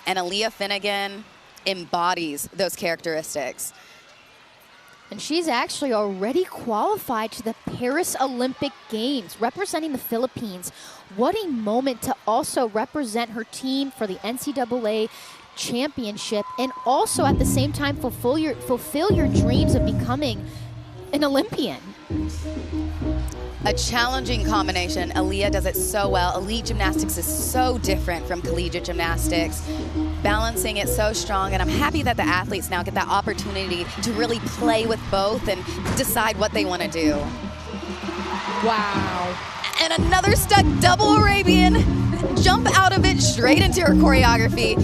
And Aleah Finnegan embodies those characteristics. And she's actually already qualified to the Paris Olympic Games, representing the Philippines. What a moment to also represent her team for the NCAA championship, and also at the same time fulfill your dreams of becoming an Olympian. A challenging combination. Aleah does it so well. Elite gymnastics is so different from collegiate gymnastics. Balancing it so strong, and I'm happy that the athletes now get that opportunity to really play with both and decide what they want to do. Wow. And another stuck double Arabian. Jump out of it straight into her choreography.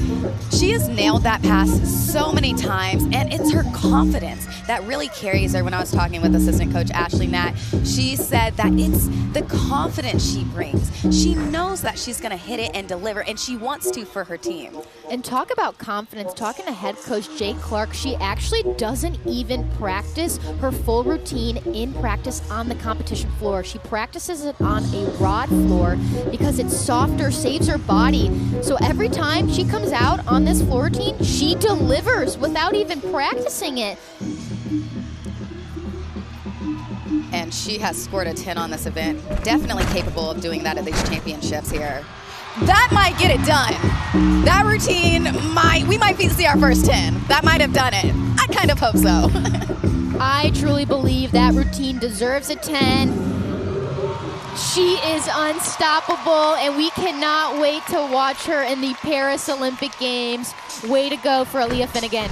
She has nailed that pass so many times, and it's her confidence that really carries her. When I was talking with assistant coach Ashley Matt, she said that it's the confidence she brings. She knows that she's gonna hit it and deliver, and she wants to for her team. And talk about confidence, talking to head coach Jay Clark, she actually doesn't even practice her full routine in practice on the competition floor. She practices it on a rod floor because it's softer, saves her body. So every time she comes out on this floor routine, she delivers without even practicing it. And she has scored a 10 on this event. Definitely capable of doing that at these championships here. That might get it done. That routine we might see our first 10. That might have done it. I kind of hope so. I truly believe that routine deserves a 10. She is unstoppable, and we cannot wait to watch her in the Paris Olympic Games. Way to go for Aleah Finnegan.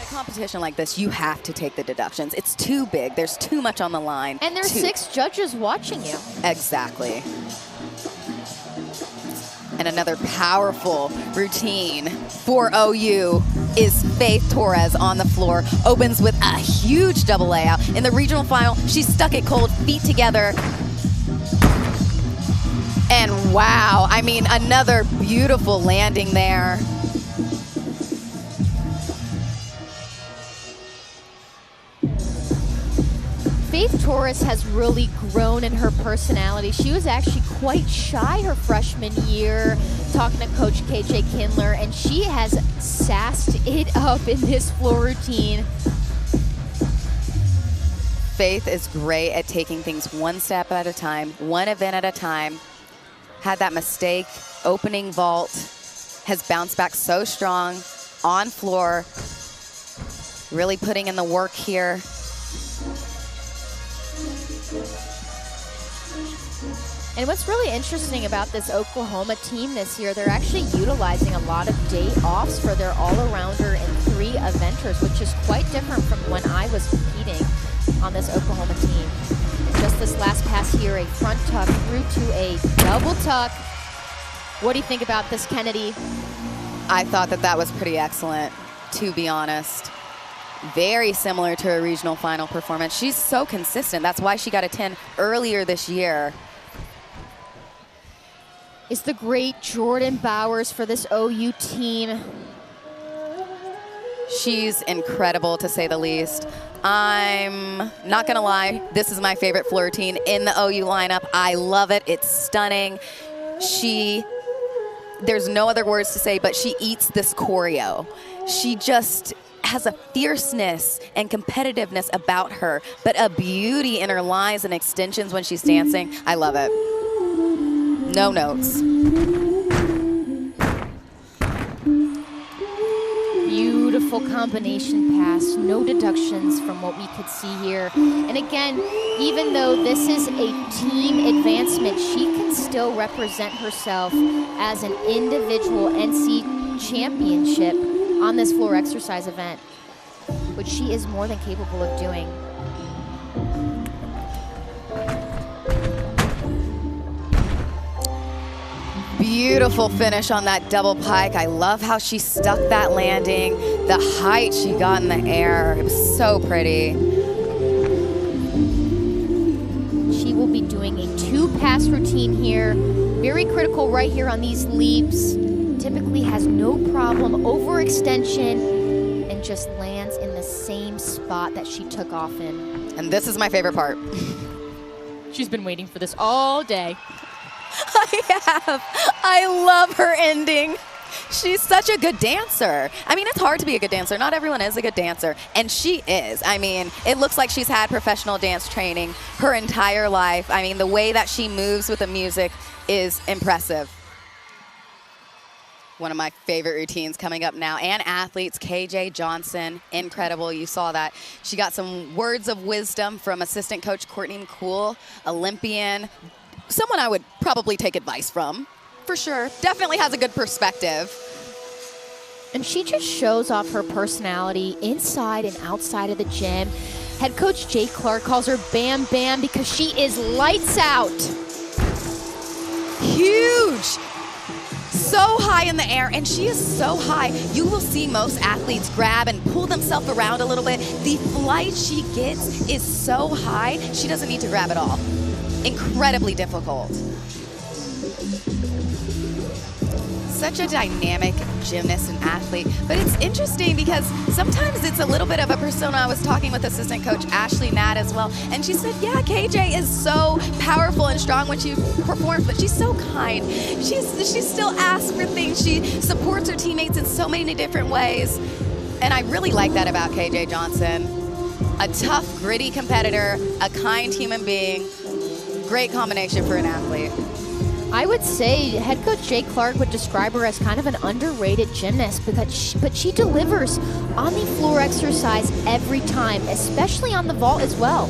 Competition like this, you have to take the deductions. It's too big. There's too much on the line. And there's 6 judges watching you. Exactly. And another powerful routine for OU is Faith Torrez on the floor. Opens with a huge double layout. In the regional final, she stuck it cold, feet together. And wow, I mean, another beautiful landing there. Faith Torrez has really grown in her personality. She was actually quite shy her freshman year, talking to Coach KJ Kindler, and she has sassed it up in this floor routine. Faith is great at taking things one step at a time, one event at a time. Had that mistake, opening vault, has bounced back so strong on floor, really putting in the work here. And what's really interesting about this Oklahoma team this year, they're actually utilizing a lot of day offs for their all-arounder and 3 eventers, which is quite different from when I was competing on this Oklahoma team. And just this last pass here, a front tuck through to a double tuck. What do you think about this, Kennedy? I thought that was pretty excellent, to be honest. Very similar to a regional final performance. She's so consistent. That's why she got a 10 earlier this year. Is the great Jordan Bowers for this OU team. She's incredible, to say the least. I'm not gonna lie, this is my favorite floor routine in the OU lineup. I love it, it's stunning. There's no other words to say, but she eats this choreo. She just has a fierceness and competitiveness about her, but a beauty in her lines and extensions when she's dancing. I love it. No notes. Beautiful combination pass, no deductions from what we could see here. And again, even though this is a team advancement, she can still represent herself as an individual NC championship on this floor exercise event, which she is more than capable of doing. Beautiful finish on that double pike. I love how she stuck that landing, the height she got in the air. It was so pretty. She will be doing a 2-pass routine here. Very critical right here on these leaps. Typically has no problem overextension and just lands in the same spot that she took off in. And this is my favorite part. She's been waiting for this all day. have. I love her ending. She's such a good dancer. I mean, it's hard to be a good dancer. Not everyone is a good dancer, and she is. I mean, it looks like she's had professional dance training her entire life. I mean, the way that she moves with the music is impressive. One of my favorite routines coming up now, and athletes, KJ Johnson, incredible. You saw that. She got some words of wisdom from assistant coach Courtney McCool, Olympian, someone I would probably take advice from. For sure. Definitely has a good perspective. And she just shows off her personality inside and outside of the gym. Head coach Jay Clark calls her Bam Bam because she is lights out. Huge. So high in the air, and she is so high. You will see most athletes grab and pull themselves around a little bit. The flight she gets is so high, she doesn't need to grab at all. Incredibly difficult. Such a dynamic gymnast and athlete, but it's interesting because sometimes it's a little bit of a persona. I was talking with assistant coach Ashley Natt as well, and she said, yeah, KJ is so powerful and strong when she performs, but she's so kind. She still asks for things. She supports her teammates in so many different ways, and I really like that about KJ Johnson. A tough, gritty competitor, a kind human being, great combination for an athlete. I would say head coach Jay Clark would describe her as kind of an underrated gymnast, but she delivers on the floor exercise every time, especially on the vault as well.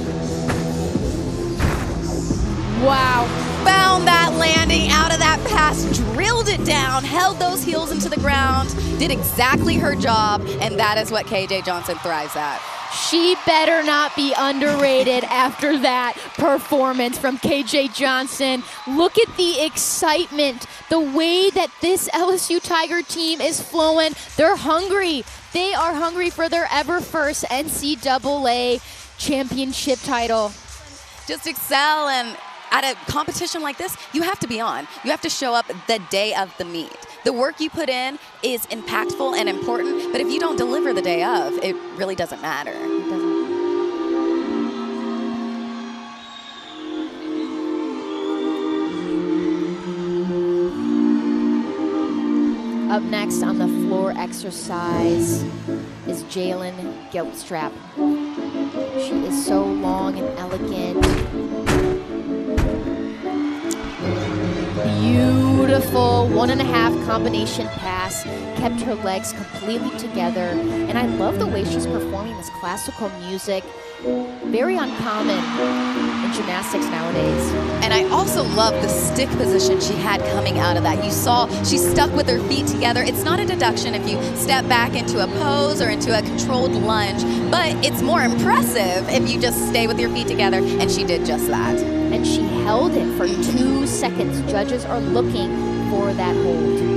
Wow. Found that landing out of that pass, drilled it down, held those heels into the ground, did exactly her job, and that is what KJ Johnson thrives at. She better not be underrated after that performance from KJ Johnson. Look at the excitement, the way that this LSU Tiger team is flowing. They're hungry. They are hungry for their ever first NCAA championship title. Just excel, and at a competition like this, you have to be on. You have to show up the day of the meet. The work you put in is impactful and important, but if you don't deliver the day of, it really doesn't matter. It doesn't. Up next on the floor exercise is Jalen Gilstrap. She is so long and elegant. Beautiful 1.5 combination pass, kept her legs completely together, and I love the way she's performing this classical music. Very uncommon in gymnastics nowadays. And I also love the stick position she had coming out of that. You saw she stuck with her feet together. It's not a deduction if you step back into a pose or into a controlled lunge, but it's more impressive if you just stay with your feet together, and she did just that. And she held it for 2 seconds. Judges are looking for that hold.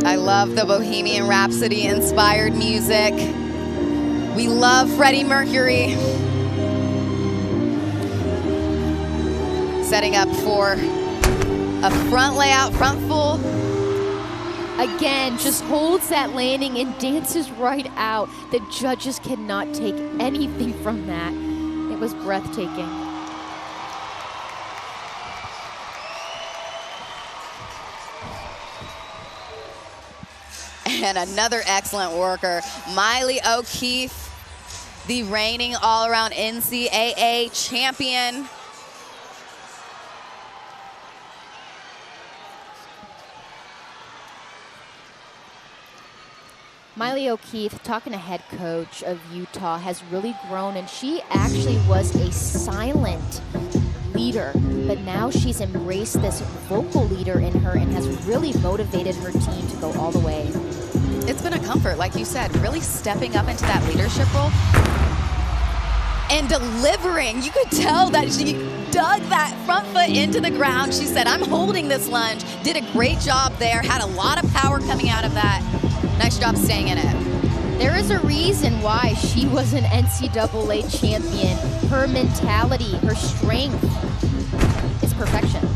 I love the Bohemian Rhapsody inspired music. We love Freddie Mercury. Setting up for a front layout, front full. Again, just holds that landing and dances right out. The judges cannot take anything from that. It was breathtaking. And another excellent worker, Miley O'Keefe, the reigning all-around NCAA champion. Miley O'Keefe, talking to head coach of Utah, has really grown, and she actually was a silent leader, but now she's embraced this vocal leader in her and has really motivated her team to go all the way. It's been a comfort, like you said, really stepping up into that leadership role and delivering. You could tell that she dug that front foot into the ground. She said, I'm holding this lunge. Did a great job there, had a lot of power coming out of that. Nice job staying in it. There is a reason why she was an NCAA champion. Her mentality, her strength is perfection.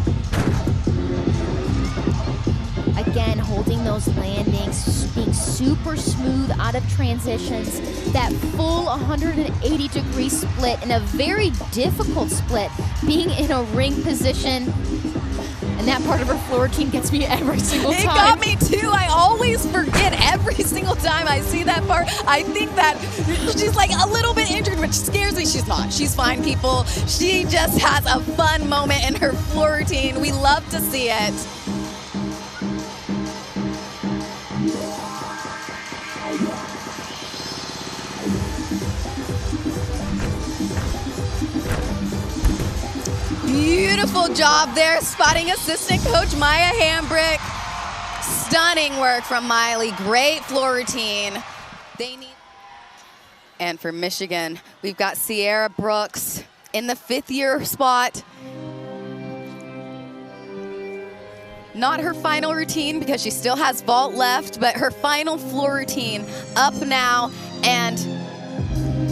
Again, holding those landings, being super smooth out of transitions, that full 180-degree split in a very difficult split, being in a ring position. And that part of her floor routine gets me every single time. It got me too. I always forget every single time I see that part. I think that she's like a little bit injured, which scares me. She's not. She's fine, people. She just has a fun moment in her floor routine. We love to see it. Beautiful job there, spotting assistant coach Maya Hambrick. Stunning work from Miley. Great floor routine. And for Michigan, we've got Sierra Brooks in the 5th year spot. Not her final routine because she still has vault left, but her final floor routine up now, and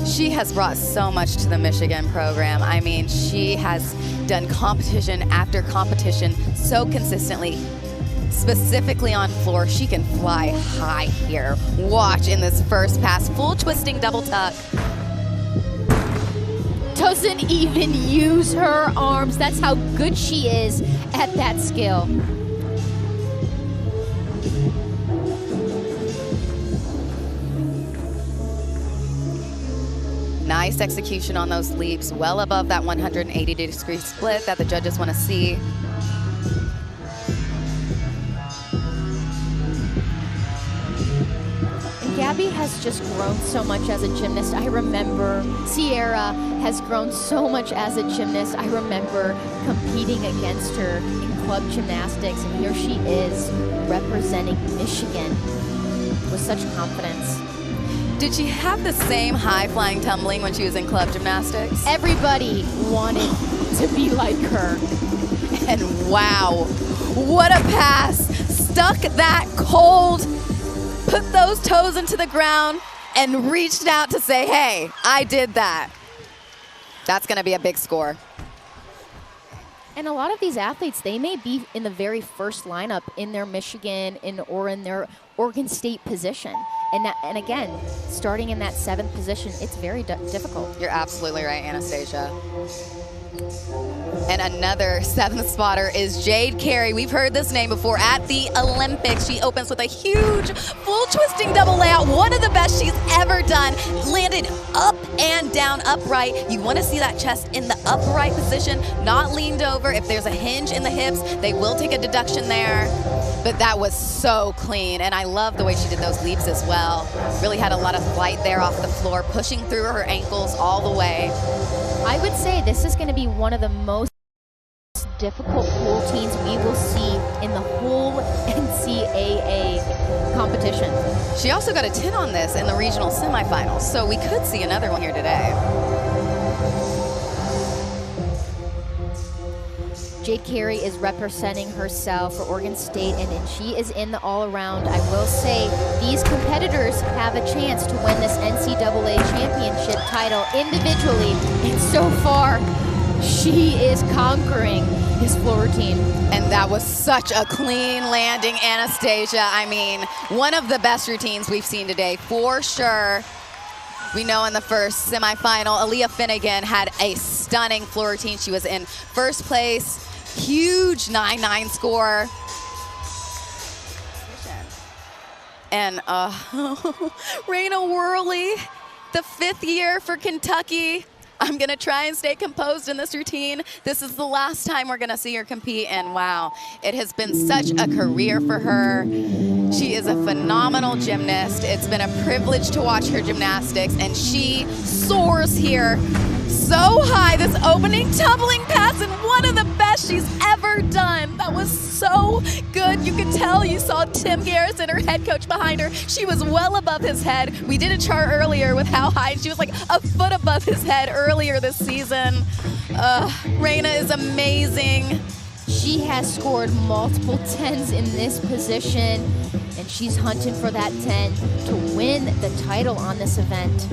she has brought so much to the Michigan program. I mean, she has done competition after competition so consistently, specifically on floor. She can fly high here. Watch in this first pass, full twisting double tuck. Doesn't even use her arms. That's how good she is at that skill. Nice execution on those leaps, well above that 180-degree split that the judges want to see. And Gabby has just grown so much as a gymnast. I remember Sierra has grown so much as a gymnast. I remember competing against her in club gymnastics, and here she is representing Michigan with such confidence. Did she have the same high flying tumbling when she was in club gymnastics? Everybody wanted to be like her. And wow, what a pass. Stuck that cold, put those toes into the ground, and reached out to say, hey, I did that. That's gonna be a big score. And a lot of these athletes, they may be in the very first lineup in their Michigan or in their Oregon State position. And again, starting in that 7th position, it's very difficult. You're absolutely right, Anastasia. And another 7th spotter is Jade Cary. We've heard this name before at the Olympics. She opens with a huge full twisting double layout, one of the best she's ever done. Landed up and down upright. You want to see that chest in the upright position, not leaned over. If there's a hinge in the hips, they will take a deduction there. But that was so clean, and I love the way she did those leaps as well. Really had a lot of flight there off the floor, pushing through her ankles all the way. I would say this is going to be one of the most difficult routines we will see in the whole NCAA competition. She also got a 10 on this in the regional semifinals, so we could see another one here today. Jade Cary is representing herself for Oregon State, and she is in the all-around. I will say these competitors have a chance to win this NCAA championship title individually, and so far, she is conquering this floor routine. And that was such a clean landing, Anastasia. I mean, one of the best routines we've seen today, for sure. We know in the first semifinal, Aleah Finnegan had a stunning floor routine. She was in first place. Huge 9-9 score. And Raina Whirley, the 5th year for Kentucky. I'm gonna try and stay composed in this routine. This is the last time we're gonna see her compete, and wow, it has been such a career for her. She is a phenomenal gymnast. It's been a privilege to watch her gymnastics, and she soars here so high. This opening tumbling pass, and one of the best she's ever done. That was so good. You could tell, you saw Tim Garrison, her head coach, behind her. She was well above his head. We did a chart earlier with how high. She was like a foot above his head earlier this season. Raina is amazing. She has scored multiple 10s in this position, and she's hunting for that 10 to win the title on this event.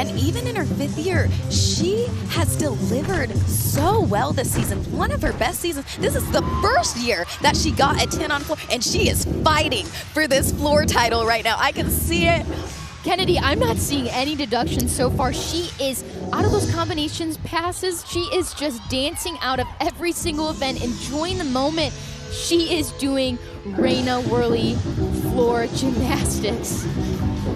And even in her 5th year, she has delivered so well this season. One of her best seasons. This is the first year that she got a 10 on floor, and she is fighting for this floor title right now. I can see it. Kennedy, I'm not seeing any deductions so far. She is, out of those combinations passes, she is just dancing out of every single event, enjoying the moment. She is doing Raina Whirley floor gymnastics.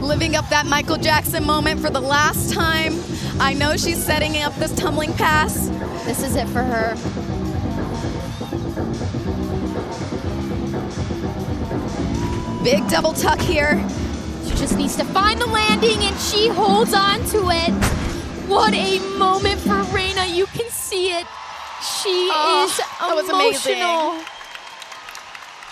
Living up that Michael Jackson moment for the last time. I know she's setting up this tumbling pass. This is it for her. Big double tuck here. She just needs to find the landing, and she holds on to it. What a moment for Raina. You can see it. She is that was emotional. amazing.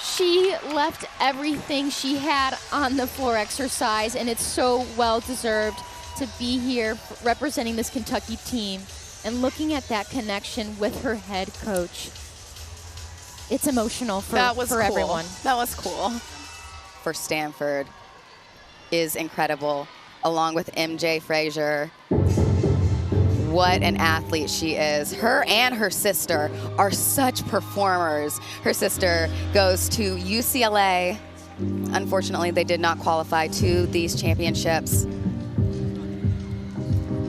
She left everything she had on the floor exercise, and it's so well-deserved to be here representing this Kentucky team and looking at that connection with her head coach. It's emotional for everyone. That was cool. For Stanford is incredible, along with MJ Frasier. What an athlete she is. Her and her sister are such performers. Her sister goes to UCLA. Unfortunately, they did not qualify to these championships.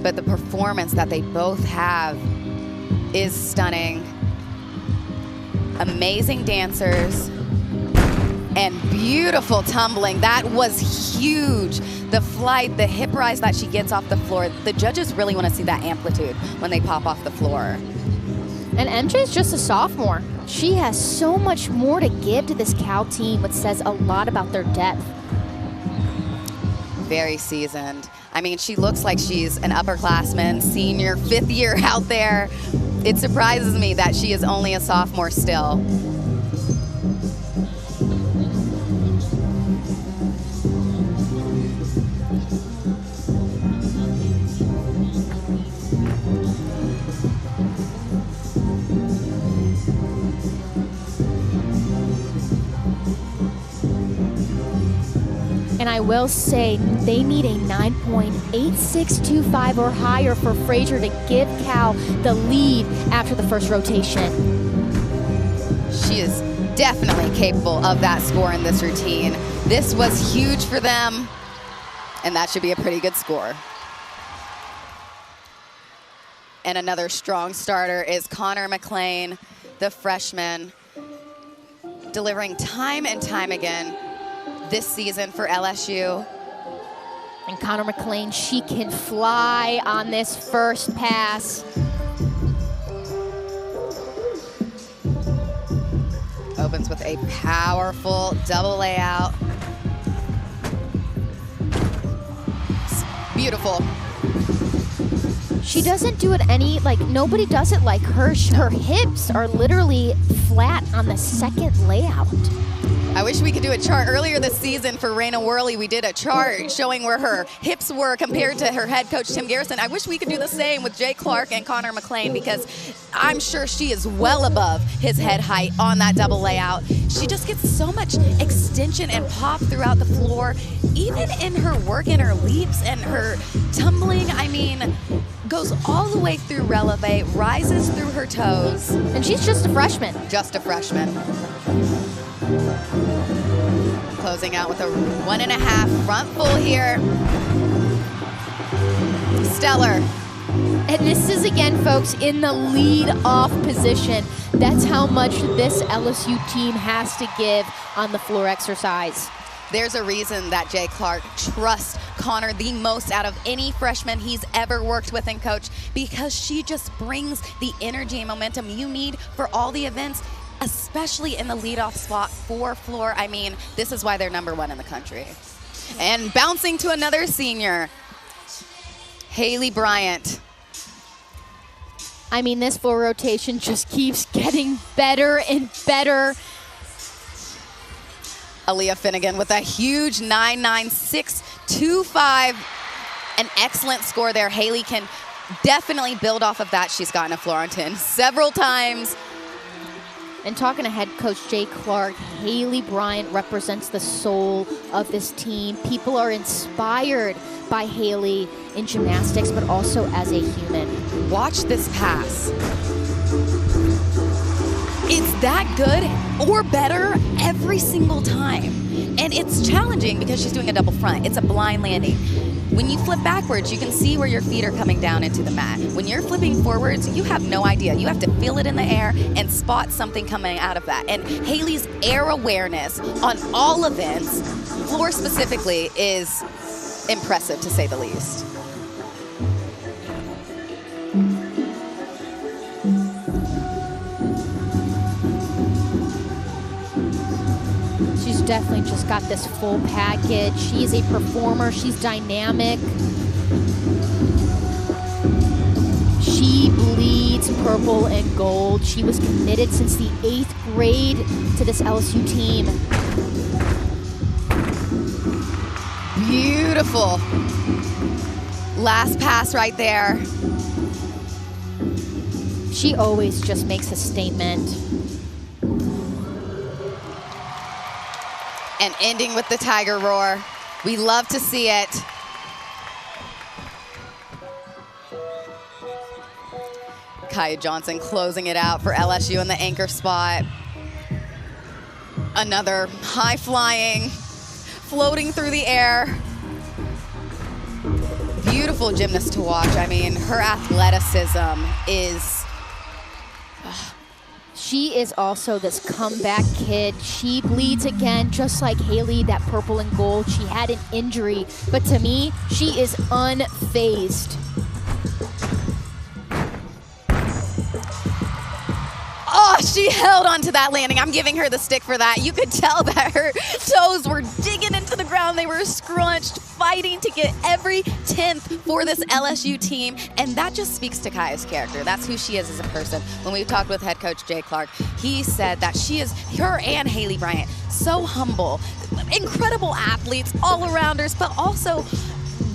But the performance that they both have is stunning. Amazing dancers and beautiful tumbling. That was huge. The flight, the hip rise that she gets off the floor, the judges really want to see that amplitude when they pop off the floor. And MJ's just a sophomore. She has so much more to give to this Cal team, which says a lot about their depth. Very seasoned. I mean, she looks like she's an upperclassman, senior, 5th year out there. It surprises me that she is only a sophomore still. And I will say they need a 9.8625 or higher for Frasier to give Cal the lead after the first rotation. She is definitely capable of that score in this routine. This was huge for them, and that should be a pretty good score. And another strong starter is Connor McClain, the freshman, delivering time and time again this season for LSU. And Connor McClain, she can fly on this first pass. Opens with a powerful double layout. It's beautiful. She doesn't do it nobody does it like her. Her hips are literally flat on the second layout. I wish we could do a chart. Earlier this season for Raina Whirley, we did a chart showing where her hips were compared to her head coach, Tim Garrison. I wish we could do the same with Jay Clark and Connor McClain, because I'm sure she is well above his head height on that double layout. She just gets so much extension and pop throughout the floor, even in her work and her leaps and her tumbling. I mean, goes all the way through releve, rises through her toes. And she's just a freshman. Just a freshman. Closing out with a 1.5 front full here. Stellar. And this is, again, folks, in the lead-off position. That's how much this LSU team has to give on the floor exercise. There's a reason that Jay Clark trusts Connor the most out of any freshman he's ever worked with and coached, because she just brings the energy and momentum you need for all the events, especially in the leadoff spot for floor. I mean, this is why they're #1 in the country. And bouncing to another senior, Haley Bryant. I mean, this floor rotation just keeps getting better and better. Aleah Finnegan with a huge 9.9625. An excellent score there. Haley can definitely build off of that. She's gotten a floor on 10 several times. And talking to head coach Jay Clark, Haley Bryant represents the soul of this team. People are inspired by Haley, in gymnastics, but also as a human. Watch this pass. It's that good or better every single time. And it's challenging because she's doing a double front. It's a blind landing. When you flip backwards, you can see where your feet are coming down into the mat. When you're flipping forwards, you have no idea. You have to feel it in the air and spot something coming out of that. And Haley's air awareness on all events, floor specifically, is impressive to say the least. She's definitely just got this full package. She's a performer, she's dynamic. She bleeds purple and gold. She was committed since the 8th grade to this LSU team. Beautiful. Last pass right there. She always just makes a statement. And ending with the Tiger Roar. We love to see it. Aleah Johnson closing it out for LSU in the anchor spot. Another high flying, floating through the air. Beautiful gymnast to watch. I mean, her athleticism is... She is also this comeback kid. She bleeds again, just like Haley, that purple and gold. She had an injury, but to me, she is unfazed. Oh, she held onto that landing. I'm giving her the stick for that. You could tell that her toes were digging into the ground. They were scrunched, fighting to get every 10th for this LSU team. And that just speaks to Kaya's character. That's who she is as a person. When we talked with head coach Jay Clark, he said that she is, her and Haley Bryant, so humble, incredible athletes, all-arounders, but also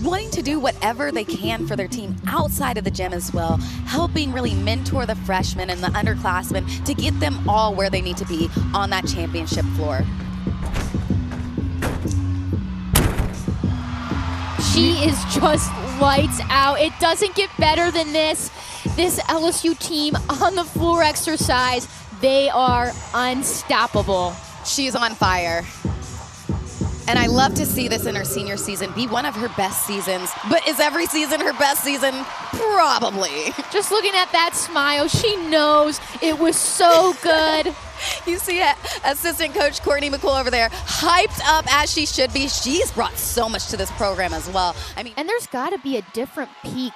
wanting to do whatever they can for their team outside of the gym as well, helping really mentor the freshmen and the underclassmen to get them all where they need to be on that championship floor. She is just lights out. It doesn't get better than this. This LSU team on the floor exercise, they are unstoppable. She's on fire. And I love to see this in her senior season be one of her best seasons. But is every season her best season? Probably. Just looking at that smile, she knows it was so good. You see assistant coach Courtney McCool over there, hyped up as she should be. She's brought so much to this program as well. I mean, and there's got to be a different peak.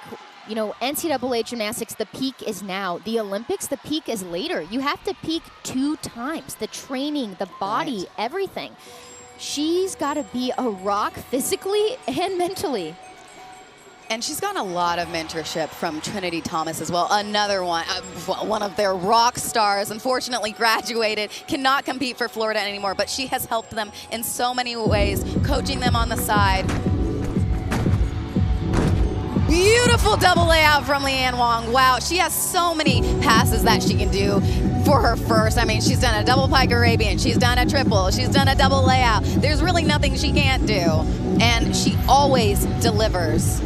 You know, NCAA gymnastics, the peak is now. The Olympics, the peak is later. You have to peak 2 times. The training, the body, right. Everything. She's got to be a rock physically and mentally. And she's gotten a lot of mentorship from Trinity Thomas as well. Another one of their rock stars, unfortunately graduated, cannot compete for Florida anymore, but she has helped them in so many ways, coaching them on the side. Beautiful double layout from Leanne Wong. Wow, she has so many passes that she can do for her first. I mean, she's done a double pike Arabian, she's done a triple, she's done a double layout. There's really nothing she can't do, and she always delivers.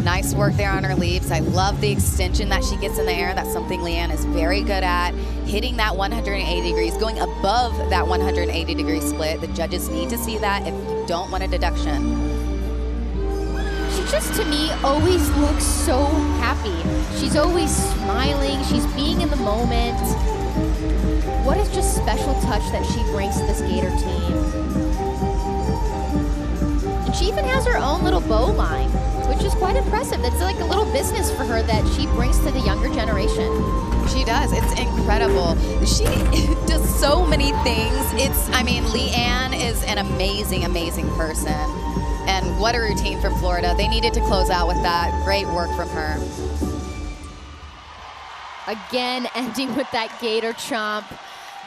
Nice work there on her leaps. I love the extension that she gets in the air. That's something Leanne is very good at. Hitting that 180 degrees, going above that 180 degree split. The judges need to see that if you don't want a deduction. She just, to me, always looks so happy. She's always smiling. She's being in the moment. What is just special touch that she brings to this Gator team? And she even has her own little bow line, which is quite impressive. It's like a little business for her that she brings to the younger generation. She does. It's incredible. She does so many things. I mean, Leanne is an amazing, amazing person. And what a routine from Florida. They needed to close out with that. Great work from her. Again, ending with that Gator chomp.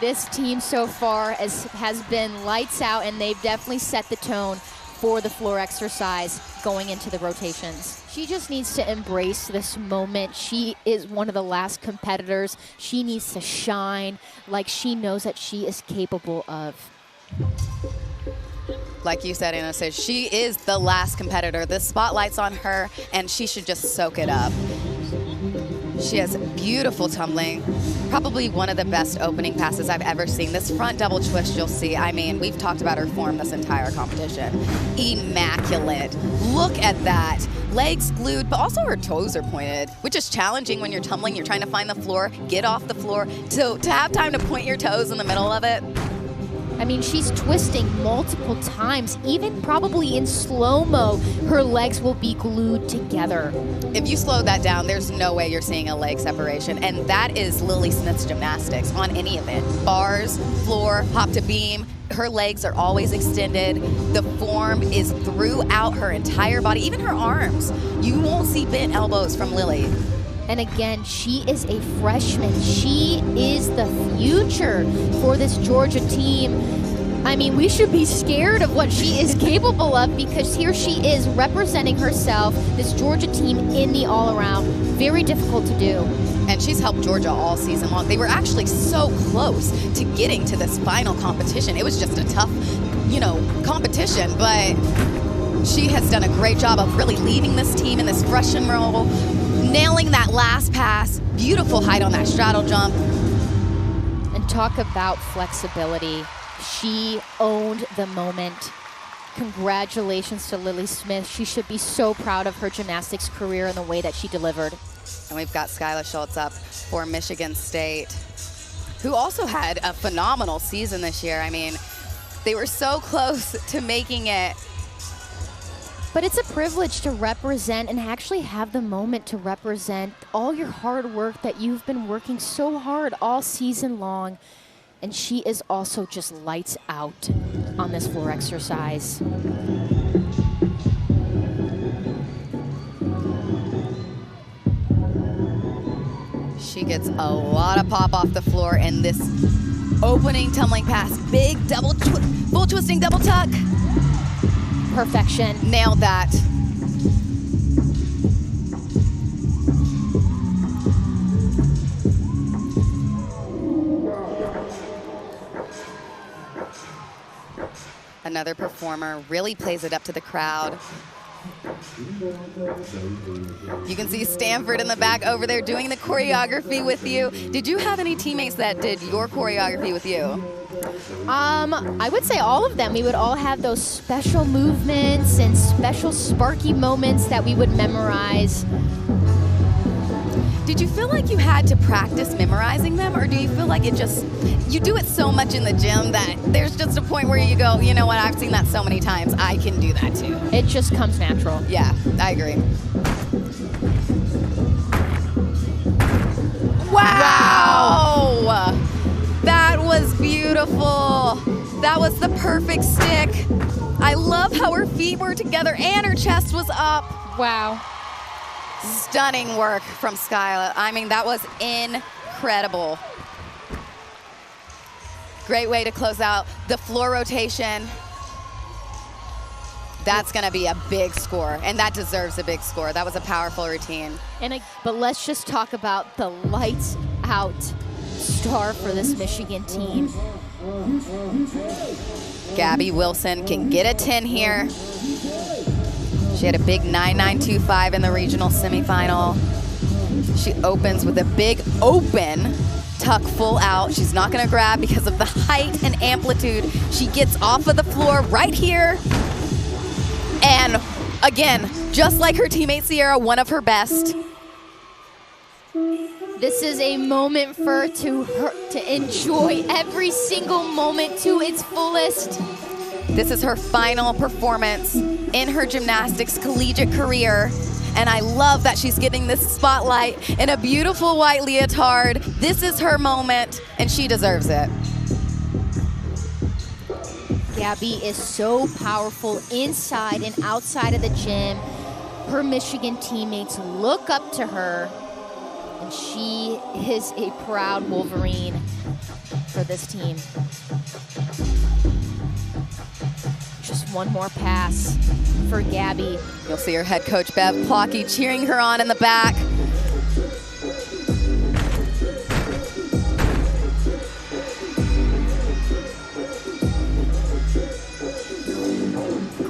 This team so far has been lights out, and they've definitely set the tone for the floor exercise going into the rotations. She just needs to embrace this moment. She is one of the last competitors. She needs to shine like she knows that she is capable of. Like you said, Anna said, she is the last competitor. The spotlight's on her, and she should just soak it up. She has beautiful tumbling, probably one of the best opening passes I've ever seen. This front double twist you'll see, I mean, we've talked about her form this entire competition. Immaculate. Look at that. Legs glued, but also her toes are pointed, which is challenging when you're tumbling. You're trying to find the floor, get off the floor. So to have time to point your toes in the middle of it. I mean, she's twisting multiple times, even probably in slow-mo, her legs will be glued together. If you slow that down, there's no way you're seeing a leg separation, and that is Lily Smith's gymnastics on any event. Bars, floor, hop to beam, her legs are always extended. The form is throughout her entire body, even her arms. You won't see bent elbows from Lily. And again, she is a freshman. She is the future for this Georgia team. I mean, we should be scared of what she is capable of, because here she is representing herself, this Georgia team in the all-around. Very difficult to do. And she's helped Georgia all season long. They were actually so close to getting to this final competition. It was just a tough, competition, but she has done a great job of really leading this team in this freshman role, nailing that last pass, beautiful height on that straddle jump. And talk about flexibility. She owned the moment. Congratulations to Lily Smith. She should be so proud of her gymnastics career and the way that she delivered. And we've got Skylar Schulte up for Michigan State, who also had a phenomenal season this year. I mean, they were so close to making it. But it's a privilege to represent and actually have the moment to represent all your hard work that you've been working so hard all season long. And she is also just lights out on this floor exercise. She gets a lot of pop off the floor in this opening tumbling pass. Big full twisting double tuck. Perfection. Nailed that. Another performer really plays it up to the crowd. You can see Stanford in the back over there doing the choreography with you. Did you have any teammates that did your choreography with you? I would say all of them. We would all have those special movements and special sparky moments that we would memorize. Did you feel like you had to practice memorizing them, or do you feel like you do it so much in the gym that there's just a point where you go, you know what, I've seen that so many times, I can do that too. It just comes natural. Yeah, I agree. Wow! That was beautiful. That was the perfect stick. I love how her feet were together and her chest was up. Wow. Stunning work from Skyla. I mean, that was incredible. Great way to close out the floor rotation. That's going to be a big score, and that deserves a big score. That was a powerful routine. But let's just talk about the lights out star for this Michigan team. Gabby Wilson can get a 10 here. She had a big 9.925 in the regional semifinal. She opens with a big open tuck full out. She's not gonna grab because of the height and amplitude. She gets off of the floor right here. And again, just like her teammate Sierra, one of her best. This is a moment for her to enjoy every single moment to its fullest. This is her final performance in her gymnastics collegiate career. And I love that she's getting this spotlight in a beautiful white leotard. This is her moment, and she deserves it. Gabby is so powerful inside and outside of the gym. Her Michigan teammates look up to her, and she is a proud Wolverine for this team. Just one more pass for Gabby. You'll see her head coach, Bev Plocky, cheering her on in the back.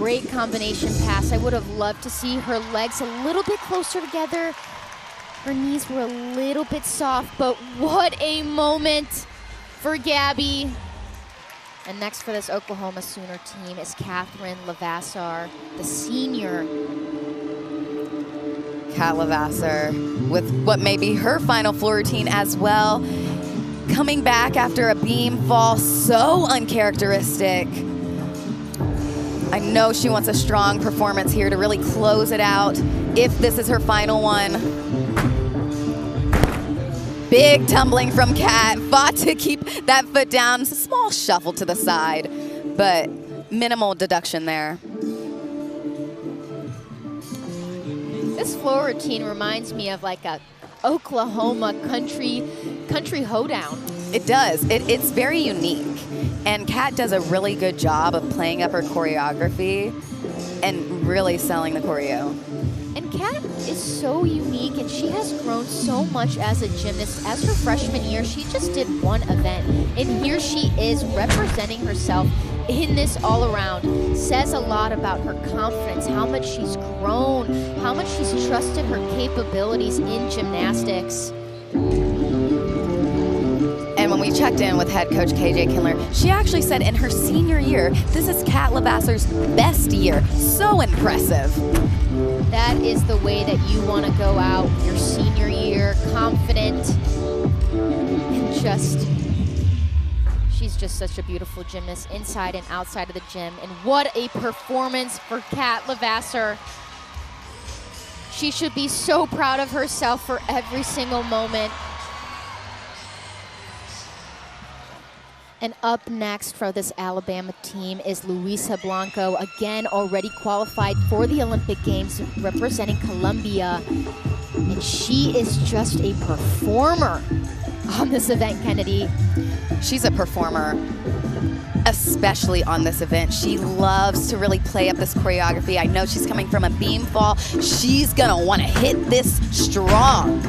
great combination pass. I would have loved to see her legs a little bit closer together. Her knees were a little bit soft, but what a moment for Gabby. And next for this Oklahoma Sooner team is Catherine Lavassar, the senior. Kat Lavassar with what may be her final floor routine as well. Coming back after a beam fall, so uncharacteristic. I know she wants a strong performance here to really close it out if this is her final one. Big tumbling from Kat, fought to keep that foot down. Small shuffle to the side, but minimal deduction there. This floor routine reminds me of like a Oklahoma country hoedown. It does. It's very unique. And Kat does a really good job of playing up her choreography and really selling the choreo. And Kat is so unique, and she has grown so much as a gymnast. As her freshman year, she just did one event, and here she is representing herself in this all-around. Says a lot about her confidence, how much she's grown, how much she's trusted her capabilities in gymnastics. And when we checked in with head coach KJ Kindler, she actually said in her senior year, this is Kat Lavassar's best year. So impressive. That is the way that you want to go out your senior year, confident, and she's just such a beautiful gymnast inside and outside of the gym. And what a performance for Kat Lavassar. She should be so proud of herself for every single moment. And up next for this Alabama team is Luisa Blanco, again already qualified for the Olympic Games, representing Colombia. And she is just a performer on this event, Kennedy. She's a performer, especially on this event. She loves to really play up this choreography. I know she's coming from a beam fall. She's gonna wanna hit this strong.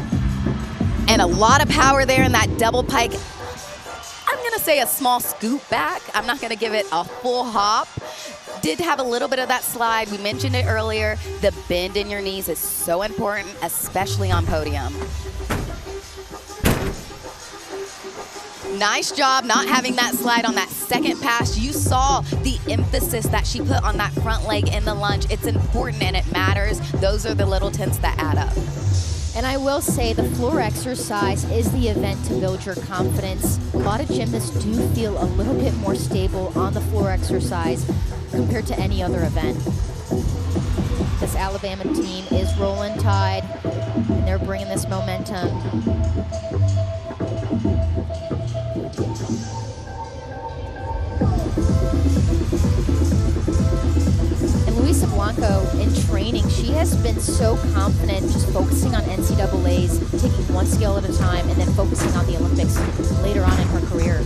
And a lot of power there in that double pike. I'm gonna say a small scoop back. I'm not gonna give it a full hop. Did have a little bit of that slide. We mentioned it earlier. The bend in your knees is so important, especially on podium. Nice job not having that slide on that second pass. You saw the emphasis that she put on that front leg in the lunge. It's important and it matters. Those are the little tenths that add up. And I will say the floor exercise is the event to build your confidence. A lot of gymnasts do feel a little bit more stable on the floor exercise compared to any other event. This Alabama team is rolling tide, and they're bringing this momentum. And Luisa Blanco, in training, she has been so confident, just focusing on NCAAs, taking one skill at a time, and then focusing on the Olympics later on in her career.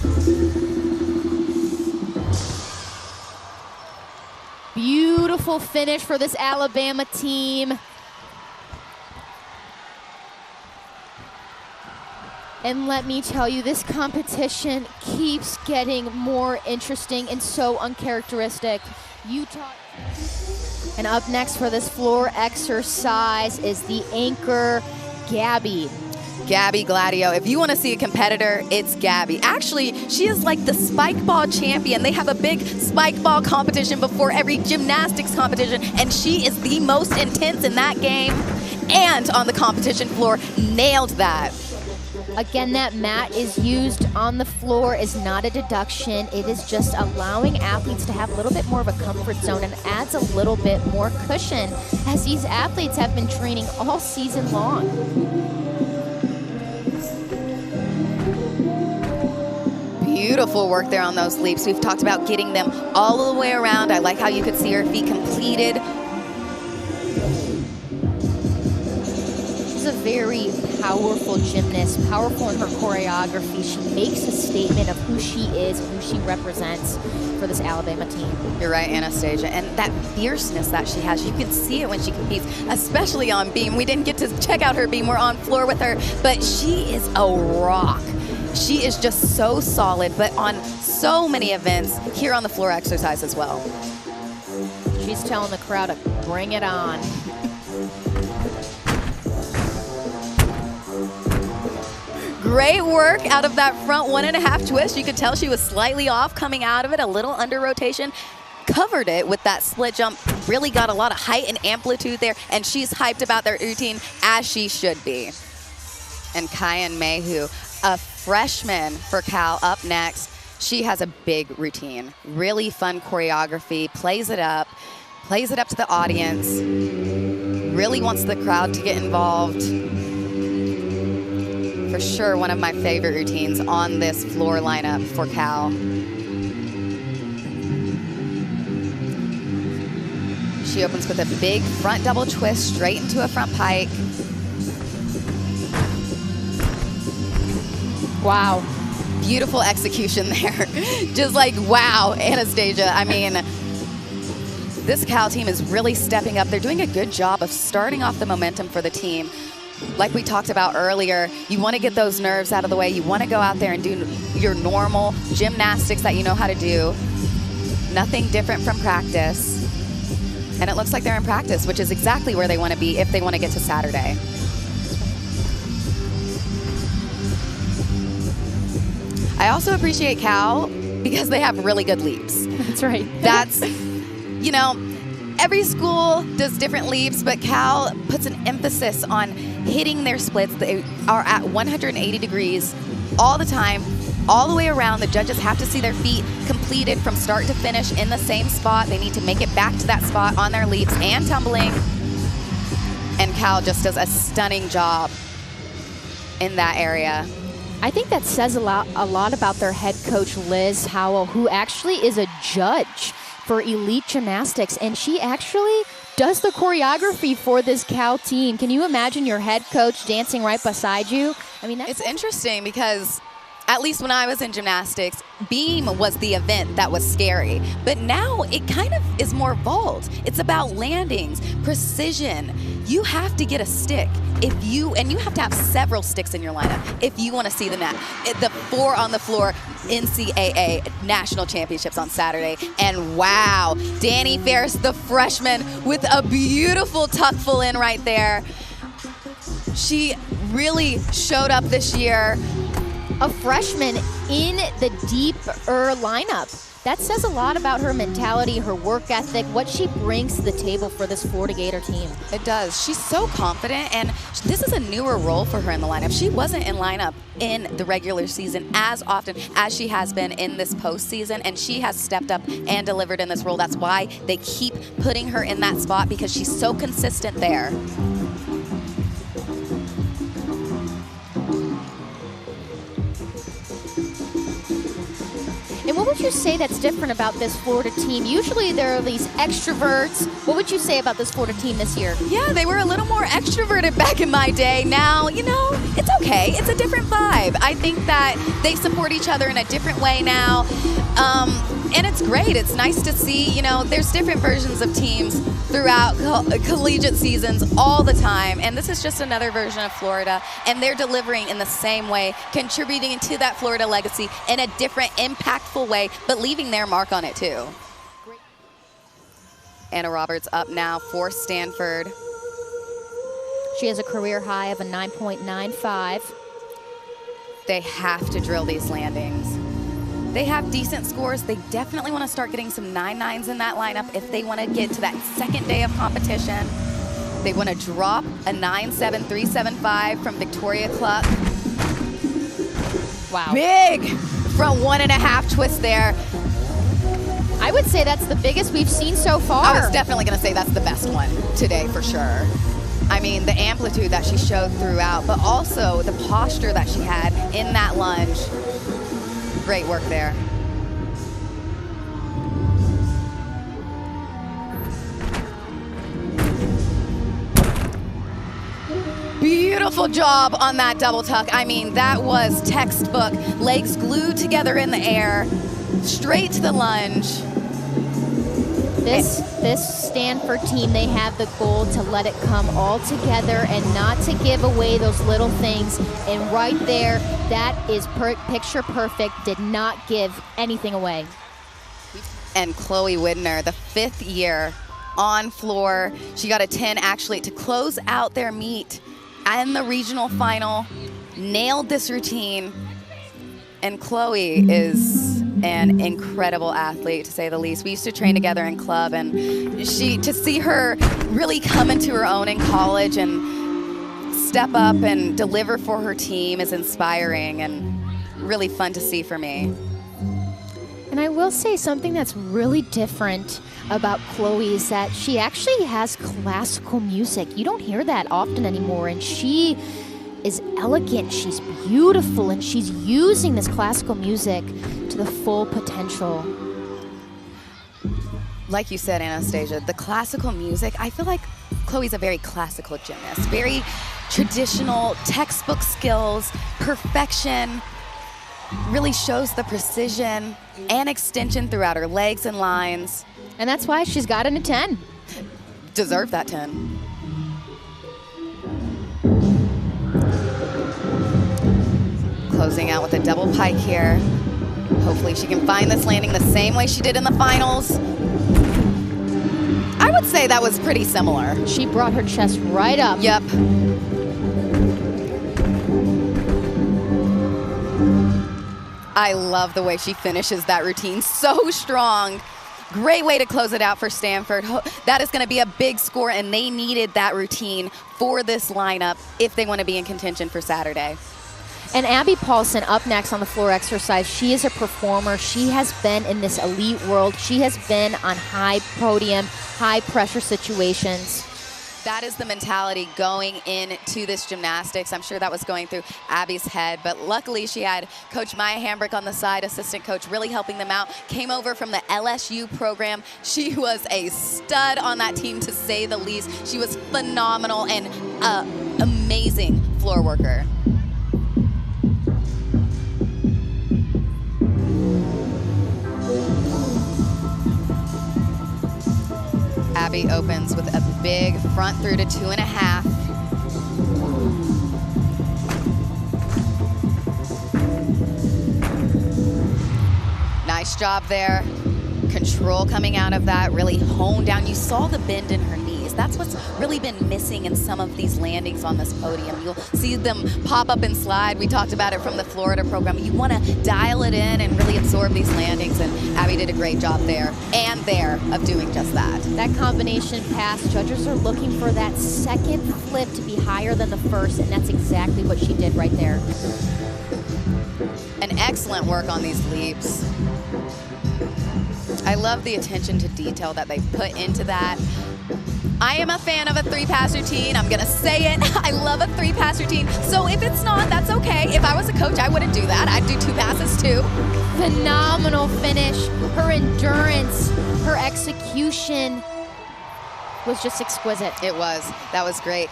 Beautiful finish for this Alabama team. And let me tell you, this competition keeps getting more interesting and so uncharacteristic. And up next for this floor exercise is the anchor, Gabby. Gabby Gladieux. If you want to see a competitor, it's Gabby. Actually, she is like the spike ball champion. They have a big spike ball competition before every gymnastics competition, and she is the most intense in that game and on the competition floor. Nailed that. Again, that mat is used on the floor is not a deduction. It is just allowing athletes to have a little bit more of a comfort zone and adds a little bit more cushion as these athletes have been training all season long. Beautiful work there on those leaps. We've talked about getting them all the way around. I like how you could see her feet completed. She's a very powerful gymnast, powerful in her choreography. She makes a statement of who she is, who she represents for this Alabama team. You're right, Anastasia. And that fierceness that she has, you can see it when she competes, especially on beam. We didn't get to check out her beam. We're on floor with her, but she is a rock. She is just so solid, but on so many events here on the floor exercise as well. She's telling the crowd to bring it on. Great work out of that front 1.5 twist. You could tell she was slightly off coming out of it, a little under rotation. Covered it with that split jump, really got a lot of height and amplitude there, and she's hyped about their routine, as she should be. And Kyan Mayhew, a freshman for Cal, up next. She has a big routine, really fun choreography, plays it up to the audience, really wants the crowd to get involved. For sure, one of my favorite routines on this floor lineup for Cal. She opens with a big front double twist straight into a front pike. Wow. Beautiful execution there. Just like, wow, Anastasia. I mean, this Cal team is really stepping up. They're doing a good job of starting off the momentum for the team. Like we talked about earlier, you want to get those nerves out of the way. You want to go out there and do your normal gymnastics that you know how to do. Nothing different from practice. And it looks like they're in practice, which is exactly where they want to be if they want to get to Saturday. I also appreciate Cal because they have really good leaps. That's right. That's, you know, every school does different leaps, but Cal puts an emphasis on hitting their splits. They are at 180 degrees all the time, all the way around. The judges have to see their feet completed from start to finish in the same spot. They need to make it back to that spot on their leaps and tumbling. And Cal just does a stunning job in that area. I think that says a lot about their head coach, Liz Howell, who actually is a judge for elite gymnastics, and she actually does the choreography for this Cal team. Can you imagine your head coach dancing right beside you? I mean, it's interesting because at least when I was in gymnastics, beam was the event that was scary. But now it kind of is more vault. It's about landings, precision. You have to get a stick and you have to have several sticks in your lineup if you want to see the the 4 on the floor NCAA National Championships on Saturday. And wow, Danny Ferris, the freshman, with a beautiful tuck full in right there. She really showed up this year. A freshman in the deeper lineup. That says a lot about her mentality, her work ethic, what she brings to the table for this Florida Gator team. It does. She's so confident, and this is a newer role for her in the lineup. She wasn't in lineup in the regular season as often as she has been in this postseason, and she has stepped up and delivered in this role. That's why they keep putting her in that spot, because she's so consistent there. And what would you say that's different about this Florida team? Usually there are these extroverts. What would you say about this Florida team this year? Yeah, they were a little more extroverted back in my day. Now, you know, it's okay. It's a different vibe. I think that they support each other in a different way now. And it's great. It's nice to see, you know, there's different versions of teams throughout collegiate seasons all the time. And this is just another version of Florida. And they're delivering in the same way, contributing to that Florida legacy in a different, impactful way, but leaving their mark on it too. Anna Roberts up now for Stanford. She has a career high of a 9.95. They have to drill these landings. They have decent scores. They definitely want to start getting some 9.9s in that lineup if they want to get to that second day of competition. They want to drop a 9.7, 3.75 from Victoria Cluck. Wow. Big front 1.5 twist there. I would say that's the biggest we've seen so far. I was definitely going to say that's the best one today for sure. I mean, the amplitude that she showed throughout, but also the posture that she had in that lunge. Great work there. Beautiful job on that double tuck. I mean, that was textbook. Legs glued together in the air, straight to the lunge. This Stanford team, they have the goal to let it come all together and not to give away those little things. And right there, that is picture perfect, did not give anything away. And Chloe Widner, the 5th year on floor. She got a 10 actually to close out their meet and the regional final. Nailed this routine. And Chloe is an incredible athlete, to say the least. We used to train together in club, and to see her really come into her own in college and step up and deliver for her team is inspiring and really fun to see for me. And I will say something that's really different about Chloe is that she actually has classical music. You don't hear that often anymore, and she is elegant, she's beautiful, and she's using this classical music to the full potential. Like you said, Anastasia, the classical music, I feel like Chloe's a very classical gymnast, very traditional, textbook skills, perfection, really shows the precision and extension throughout her legs and lines. And that's why she's gotten a 10. Deserved that 10. Closing out with a double pike here. Hopefully she can find this landing the same way she did in the finals. I would say that was pretty similar. She brought her chest right up. Yep. I love the way she finishes that routine. So strong. Great way to close it out for Stanford. That is going to be a big score, and they needed that routine for this lineup if they want to be in contention for Saturday. And Abby Paulson up next on the floor exercise. She is a performer. She has been in this elite world. She has been on high podium, high pressure situations. That is the mentality going into this gymnastics. I'm sure that was going through Abby's head, but luckily she had Coach Maya Hambrick on the side, assistant coach, really helping them out. Came over from the LSU program. She was a stud on that team, to say the least. She was phenomenal and amazing floor worker. Abby opens with a big front through to 2.5. Nice job there. Control coming out of that, really honed down. You saw the bend in her knees. That's what's really been missing in some of these landings on this podium. You'll see them pop up and slide. We talked about it from the Florida program. You want to dial it in and really absorb these landings, and Abby did a great job there and there of doing just that. That combination pass, judges are looking for that second flip to be higher than the first, and that's exactly what she did right there. An excellent work on these leaps. I love the attention to detail that they put into that. I am a fan of a 3-pass routine. I'm gonna say it. I love a 3-pass routine. So if it's not, that's okay. If I was a coach, I wouldn't do that. I'd do 2 passes too. Phenomenal finish. Her endurance, her execution was just exquisite. It was. That was great.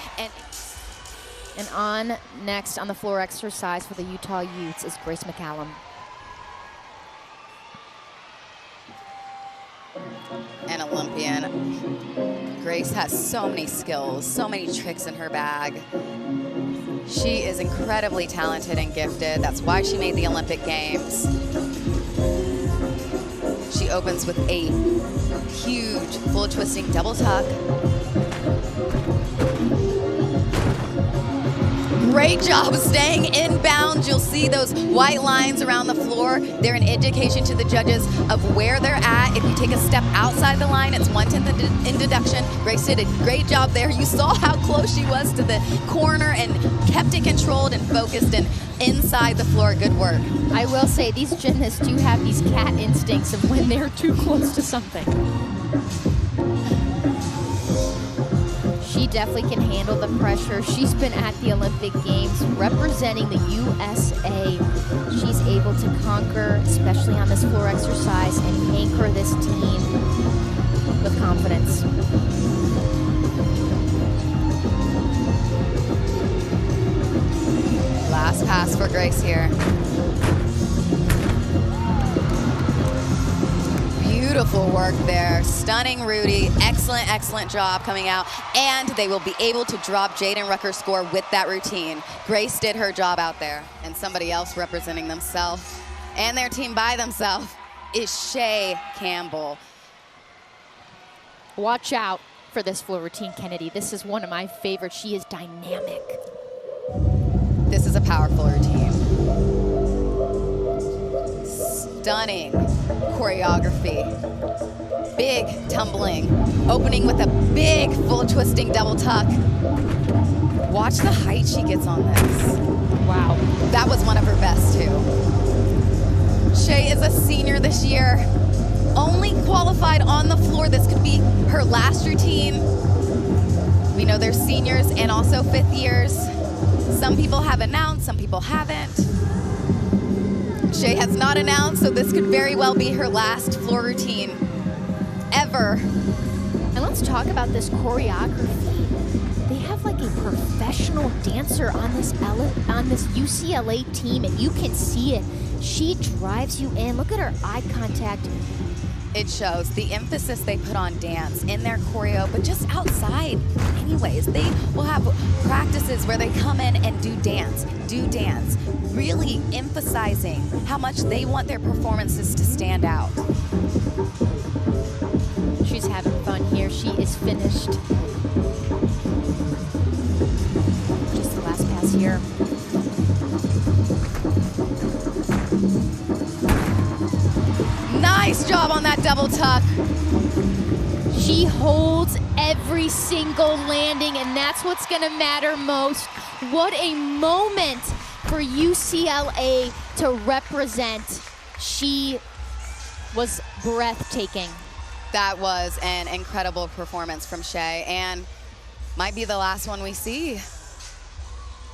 And on next on the floor exercise for the Utah Utes is Grace McCallum. An Olympian. Grace has so many skills, so many tricks in her bag. She is incredibly talented and gifted. That's why she made the Olympic Games. She opens with a huge full twisting double tuck. Great job staying inbound. You'll see those white lines around the floor. They're an indication to the judges of where they're at. If you take a step outside the line, it's 1/10 in deduction. Grace did a great job there. You saw how close she was to the corner and kept it controlled and focused and inside the floor. Good work. I will say these gymnasts do have these cat instincts of when they're too close to something. She definitely can handle the pressure. She's been at the Olympic Games representing the USA. She's able to conquer, especially on this floor exercise, and anchor this team with confidence. Last pass for Grace here. Beautiful work there. Stunning Rudy. Excellent, excellent job coming out. And they will be able to drop Jaden Rucker's score with that routine. Grace did her job out there. And somebody else representing themselves and their team by themselves is Shay Campbell. Watch out for this floor routine, Kennedy. This is one of my favorites. She is dynamic. This is a powerful routine. Stunning choreography. Big tumbling. Opening with a big full twisting double tuck. Watch the height she gets on this. Wow. That was one of her best too. Shay is a senior this year. Only qualified on the floor. This could be her last routine. We know there's seniors and also fifth years. Some people have announced, some people haven't. Shay has not announced, so this could very well be her last floor routine ever. And let's talk about this choreography. They have like a professional dancer on this UCLA team, and you can see it. She drives you in. Look at her eye contact. It shows the emphasis they put on dance in their choreo, but just outside anyways. They will have practices where they come in and do dance, really emphasizing how much they want their performances to stand out. She's having fun here. She is finished. Just the last pass here. Nice job on that double tuck. She holds every single landing, and that's what's gonna matter most. What a moment for UCLA to represent. She was breathtaking. That was an incredible performance from Shay, and might be the last one we see